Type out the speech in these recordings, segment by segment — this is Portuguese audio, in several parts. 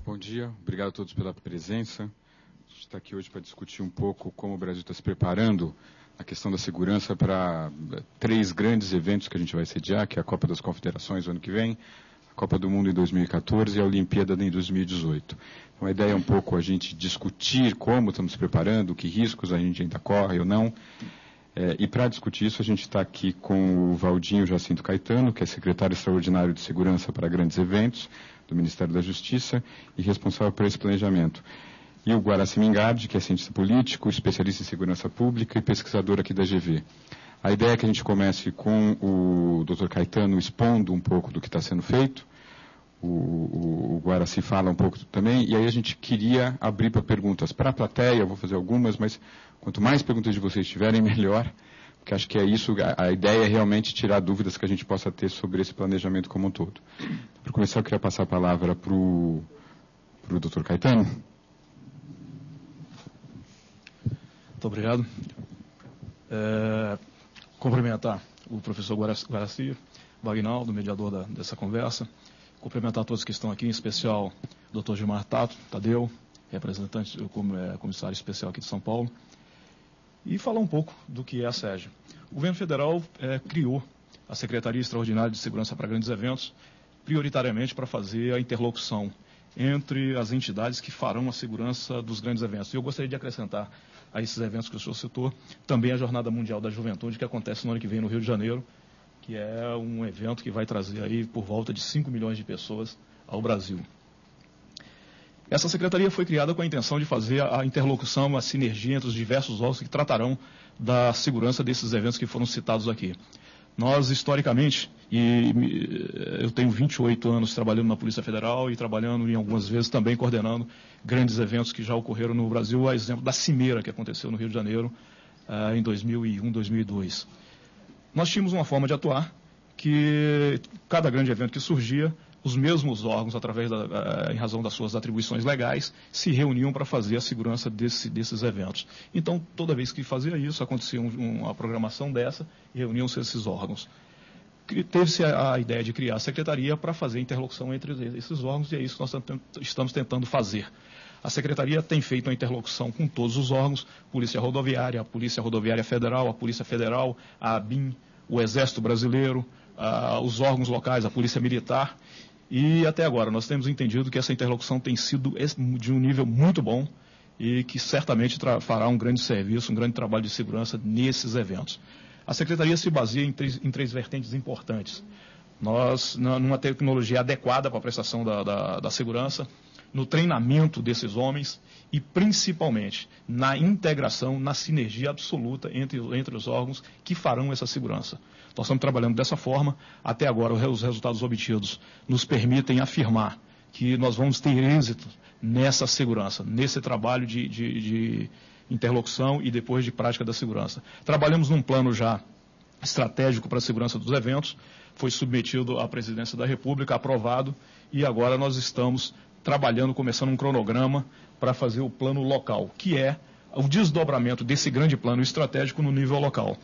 Bom dia, obrigado a todos pela presença. A gente está aqui hoje para discutir um pouco como o Brasil está se preparando a questão da segurança para 3 grandes eventos que a gente vai sediar, que é a Copa das Confederações no ano que vem, a Copa do Mundo em 2014 e a Olimpíada em 2018. Então a ideia é um pouco a gente discutir como estamos se preparando, que riscos a gente ainda corre ou não. E para discutir isso a gente está aqui com o Valdinho Jacinto Caetano, que é secretário extraordinário de Segurança para Grandes Eventos do Ministério da Justiça e responsável por esse planejamento. E o Guaraci Mingardi, que é cientista político, especialista em segurança pública e pesquisador aqui da GV. A ideia é que a gente comece com o Dr. Caetano expondo um pouco do que está sendo feito, o Guaraci fala um pouco também, e aí a gente queria abrir para perguntas para a plateia. Eu vou fazer algumas, mas quanto mais perguntas de vocês tiverem, melhor, porque acho que é isso, a ideia é realmente tirar dúvidas que a gente possa ter sobre esse planejamento como um todo. Para começar, eu queria passar a palavra para o Dr. Caetano. Muito obrigado. Cumprimentar o professor Guaraci, Bagnaldo, mediador dessa conversa. Cumprimentar todos que estão aqui, em especial o Dr. Gilmar Tadeu, representante, comissário especial aqui de São Paulo. E falar um pouco do que é a SEG. O governo federal criou a Secretaria Extraordinária de Segurança para Grandes Eventos, prioritariamente para fazer a interlocução entre as entidades que farão a segurança dos grandes eventos. E eu gostaria de acrescentar a esses eventos que o senhor citou, também a Jornada Mundial da Juventude, que acontece no ano que vem no Rio de Janeiro, que é um evento que vai trazer aí por volta de 5 milhões de pessoas ao Brasil. Essa secretaria foi criada com a intenção de fazer a interlocução, a sinergia entre os diversos órgãos que tratarão da segurança desses eventos que foram citados aqui. Nós, historicamente, e eu tenho 28 anos trabalhando na Polícia Federal e trabalhando, em algumas vezes, também coordenando grandes eventos que já ocorreram no Brasil, a exemplo da Cimeira, que aconteceu no Rio de Janeiro em 2001, 2002. Nós tínhamos uma forma de atuar que, cada grande evento que surgia, os mesmos órgãos, em razão das suas atribuições legais, se reuniam para fazer a segurança desses eventos. Então, toda vez que fazia isso, acontecia uma programação dessa e reuniam-se esses órgãos. Teve-se a ideia de criar a secretaria para fazer a interlocução entre esses órgãos, e é isso que nós estamos tentando fazer. A secretaria tem feito a interlocução com todos os órgãos, Polícia Rodoviária, a Polícia Rodoviária Federal, a Polícia Federal, a ABIN, o Exército Brasileiro, os órgãos locais, a Polícia Militar. E até agora nós temos entendido que essa interlocução tem sido de um nível muito bom e que certamente fará um grande serviço, um grande trabalho de segurança nesses eventos. A Secretaria se baseia em três vertentes importantes. Nós, numa tecnologia adequada para a prestação da segurança, no treinamento desses homens e, principalmente, na integração, na sinergia absoluta entre os órgãos que farão essa segurança. Nós estamos trabalhando dessa forma. Até agora, os resultados obtidos nos permitem afirmar que nós vamos ter êxito nessa segurança, nesse trabalho de interlocução e depois de prática da segurança. Trabalhamos num plano já estratégico para a segurança dos eventos, foi submetido à Presidência da República, aprovado, e agora nós estamos trabalhando, começando um cronograma para fazer o plano local, que é o desdobramento desse grande plano estratégico no nível local.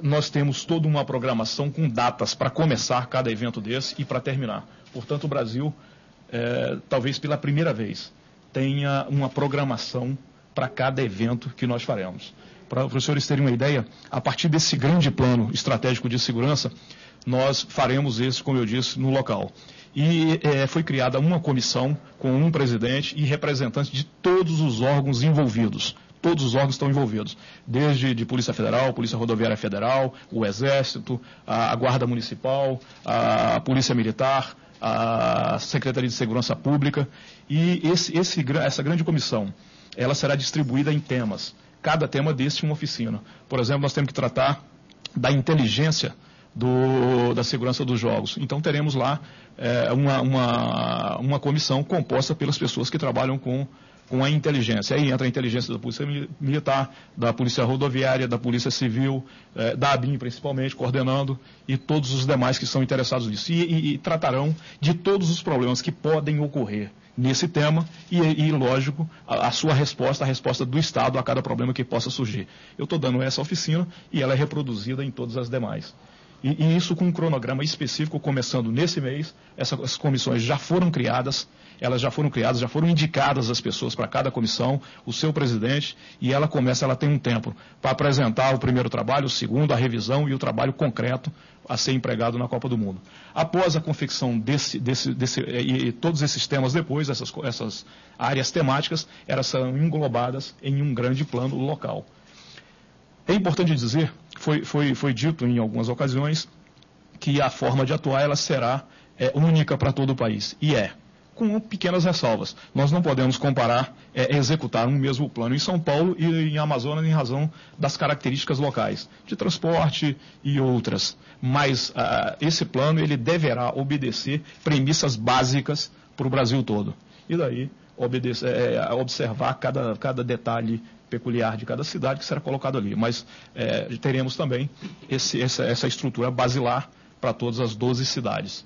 Nós temos toda uma programação com datas para começar cada evento desse e para terminar. Portanto, o Brasil, talvez pela primeira vez, tenha uma programação para cada evento que nós faremos. Para os senhores terem uma ideia, a partir desse grande plano estratégico de segurança, nós faremos isso, como eu disse, no local. E foi criada uma comissão com um presidente e representantes de todos os órgãos envolvidos. Todos os órgãos estão envolvidos, desde de Polícia Federal, Polícia Rodoviária Federal, o Exército, a Guarda Municipal, a Polícia Militar, a Secretaria de Segurança Pública. E essa grande comissão, ela será distribuída em temas. Cada tema desse uma oficina. Por exemplo, nós temos que tratar da inteligência da segurança dos jogos. Então, teremos lá uma comissão composta pelas pessoas que trabalham com a inteligência. Aí entra a inteligência da Polícia Militar, da Polícia Rodoviária, da Polícia Civil, da ABIN principalmente, coordenando, e todos os demais que são interessados nisso. E tratarão de todos os problemas que podem ocorrer nesse tema e lógico, a sua resposta, a resposta do Estado a cada problema que possa surgir. Eu estou dando essa oficina e ela é reproduzida em todas as demais. E isso com um cronograma específico, começando nesse mês. Essas comissões já foram criadas, já foram indicadas as pessoas para cada comissão, o seu presidente, e ela tem um tempo para apresentar o primeiro trabalho, o segundo, a revisão e o trabalho concreto a ser empregado na Copa do Mundo. Após a confecção e todos esses temas depois, essas áreas temáticas, elas são englobadas em um grande plano local. É importante dizer, foi dito em algumas ocasiões, que a forma de atuar ela será única para todo o país. E com pequenas ressalvas. Nós não podemos comparar, executar um mesmo plano em São Paulo e em Amazonas em razão das características locais, de transporte e outras. Mas esse plano ele deverá obedecer premissas básicas para o Brasil todo. E daí observar cada detalhe peculiar de cada cidade que será colocado ali. Mas teremos também essa estrutura basilar para todas as 12 cidades.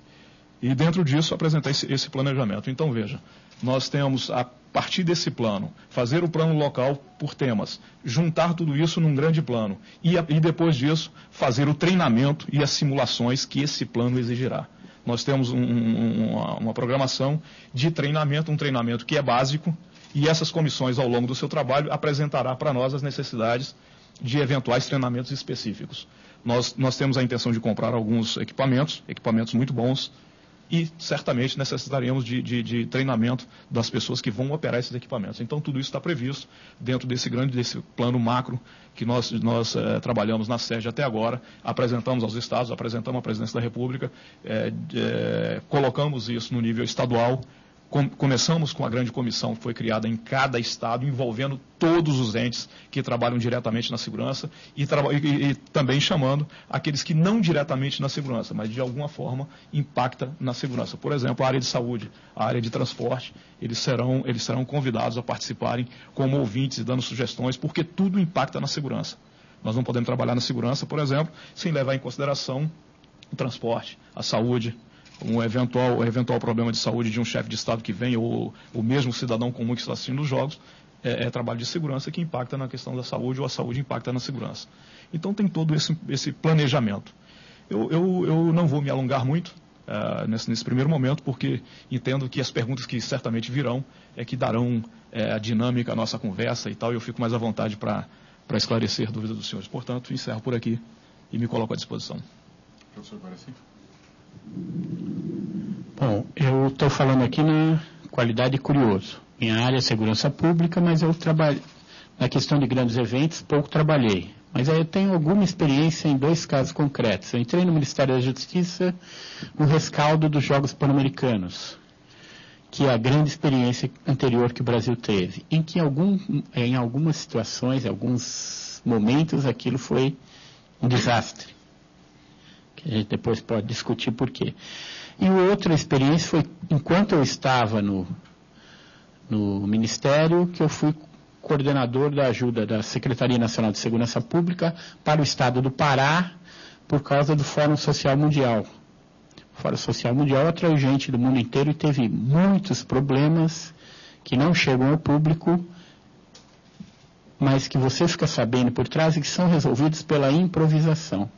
E dentro disso apresentar esse planejamento. Então veja, nós temos a partir desse plano, fazer o plano local por temas, juntar tudo isso num grande plano e depois disso fazer o treinamento e as simulações que esse plano exigirá. Nós temos uma programação de treinamento, um treinamento que é básico, e essas comissões, ao longo do seu trabalho, apresentará para nós as necessidades de eventuais treinamentos específicos. Nós temos a intenção de comprar alguns equipamentos muito bons, e certamente necessitaremos de treinamento das pessoas que vão operar esses equipamentos. Então, tudo isso está previsto dentro desse plano macro que nós trabalhamos na sede até agora, apresentamos aos estados, apresentamos à Presidência da República, colocamos isso no nível estadual. Começamos com a grande comissão que foi criada em cada estado, envolvendo todos os entes que trabalham diretamente na segurança e também chamando aqueles que não diretamente na segurança, mas de alguma forma impacta na segurança. Por exemplo, a área de saúde, a área de transporte, eles serão convidados a participarem como ouvintes e dando sugestões, porque tudo impacta na segurança. Nós não podemos trabalhar na segurança, por exemplo, sem levar em consideração o transporte, a saúde, um eventual problema de saúde de um chefe de Estado que vem, ou o mesmo cidadão comum que está assistindo os jogos, é trabalho de segurança que impacta na questão da saúde, ou a saúde impacta na segurança. Então tem todo esse planejamento. Eu não vou me alongar muito nesse primeiro momento, porque entendo que as perguntas que certamente virão que darão a dinâmica à nossa conversa e tal, e eu fico mais à vontade para esclarecer dúvidas dos senhores. Portanto, encerro por aqui e me coloco à disposição. Professor Guaraci. Bom, eu estou falando aqui na qualidade de curioso. Minha área é segurança pública, mas eu trabalho na questão de grandes eventos, pouco trabalhei. Mas aí eu tenho alguma experiência em 2 casos concretos. Eu entrei no Ministério da Justiça no rescaldo dos Jogos Pan-Americanos, que é a grande experiência anterior que o Brasil teve, em que em algumas situações, em alguns momentos, aquilo foi um desastre, que a gente depois pode discutir por quê. E outra experiência foi, enquanto eu estava no Ministério, que eu fui coordenador da ajuda da Secretaria Nacional de Segurança Pública para o Estado do Pará, por causa do Fórum Social Mundial. O Fórum Social Mundial atraiu gente do mundo inteiro e teve muitos problemas que não chegam ao público, mas que você fica sabendo por trás e que são resolvidos pela improvisação.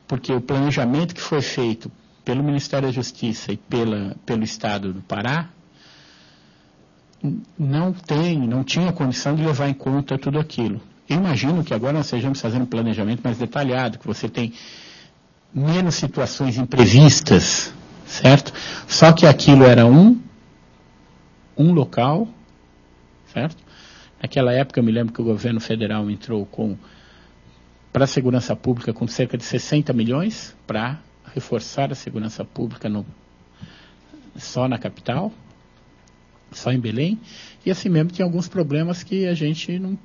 Porque o planejamento que foi feito pelo Ministério da Justiça e pelo Estado do Pará não tinha condição de levar em conta tudo aquilo. Eu imagino que agora nós estejamos fazendo um planejamento mais detalhado, que você tem menos situações imprevistas, certo? Só que aquilo era um local, certo? Naquela época eu me lembro que o governo federal entrou para a segurança pública com cerca de 60 milhões para reforçar a segurança pública só na capital, só em Belém, e assim mesmo tem alguns problemas que a gente não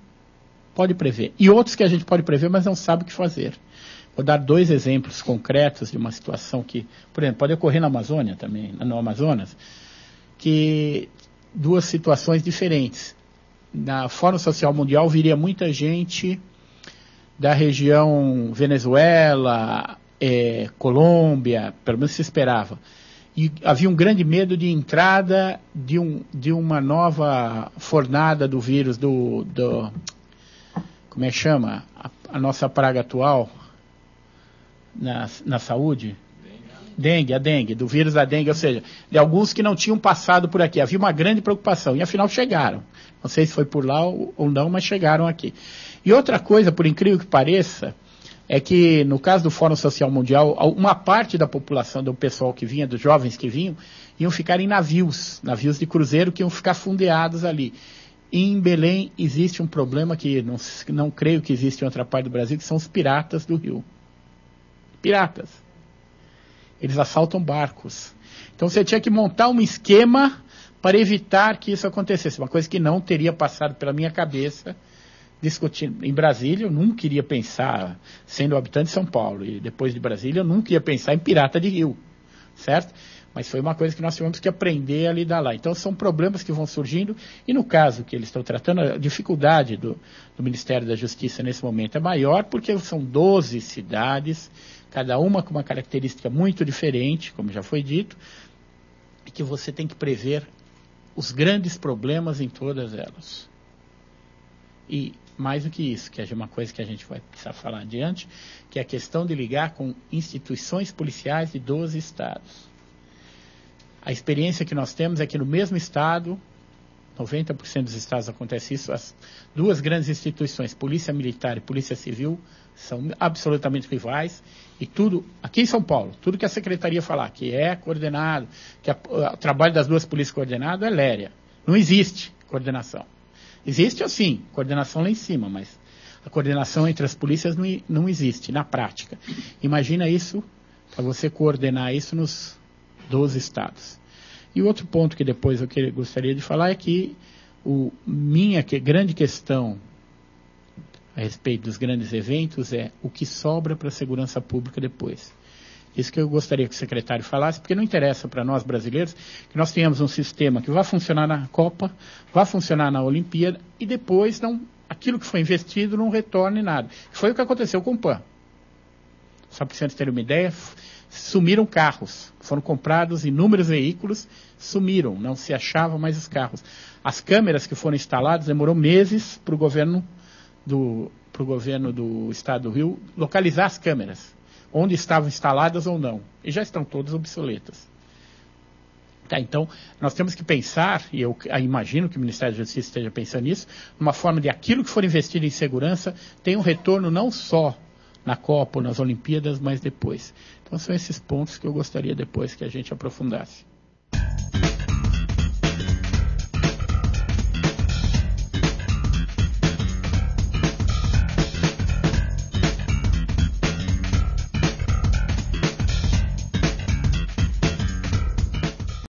pode prever. E outros que a gente pode prever, mas não sabe o que fazer. Vou dar 2 exemplos concretos de uma situação que, por exemplo, pode ocorrer na Amazônia também, no Amazonas, que 2 situações diferentes. Na Fórum Social Mundial viria muita gente da região Venezuela, Colômbia, pelo menos se esperava. E havia um grande medo de entrada de uma nova fornada do vírus, como é que chama? A nossa praga atual na saúde? A dengue, do vírus da dengue, ou seja, de alguns que não tinham passado por aqui. Havia uma grande preocupação, e afinal chegaram. Não sei se foi por lá ou não, mas chegaram aqui. E outra coisa, por incrível que pareça, é que no caso do Fórum Social Mundial, uma parte da população, do pessoal que vinha, dos jovens que vinham, iam ficar em navios de cruzeiro que iam ficar fundeados ali. E em Belém existe um problema que não creio que existe em outra parte do Brasil, que são os piratas do rio. Piratas. Eles assaltam barcos. Então você tinha que montar um esquema para evitar que isso acontecesse. Uma coisa que não teria passado pela minha cabeça discutindo. Em Brasília, eu nunca iria pensar, sendo habitante de São Paulo, e depois de Brasília, eu nunca ia pensar em pirata de rio, certo? Mas foi uma coisa que nós tivemos que aprender a lidar lá. Então, são problemas que vão surgindo, e no caso que eles estão tratando, a dificuldade do Ministério da Justiça nesse momento é maior, porque são 12 cidades, cada uma com uma característica muito diferente, como já foi dito, e que você tem que prever os grandes problemas em todas elas. E mais do que isso, que é uma coisa que a gente vai precisar falar adiante, que é a questão de ligar com instituições policiais de 12 estados. A experiência que nós temos é que no mesmo estado, 90% dos estados acontece isso, as duas grandes instituições, Polícia Militar e Polícia Civil, são absolutamente rivais, e tudo, aqui em São Paulo, tudo que a Secretaria falar que é coordenado, que o trabalho das duas polícias coordenado é léria. Não existe coordenação. Existe, assim, coordenação lá em cima, mas a coordenação entre as polícias não existe na prática. Imagina isso, para você coordenar isso nos 12 estados. E outro ponto que depois eu gostaria de falar é que minha grande questão a respeito dos grandes eventos é o que sobra para a segurança pública depois. Isso que eu gostaria que o secretário falasse, porque não interessa para nós brasileiros que nós tenhamos um sistema que vai funcionar na Copa, vai funcionar na Olimpíada, e depois aquilo que foi investido não retorne nada. Foi o que aconteceu com o PAN. Só para vocês terem uma ideia, sumiram carros. Foram comprados inúmeros veículos, sumiram, não se achavam mais os carros. As câmeras que foram instaladas demorou meses para o governo do Estado do Rio localizar as câmeras, onde estavam instaladas ou não, e já estão todas obsoletas. Tá, então, nós temos que pensar, e eu imagino que o Ministério da Justiça esteja pensando nisso, numa forma de aquilo que for investido em segurança tenha um retorno não só na Copa ou nas Olimpíadas, mas depois. Então, são esses pontos que eu gostaria depois que a gente aprofundasse.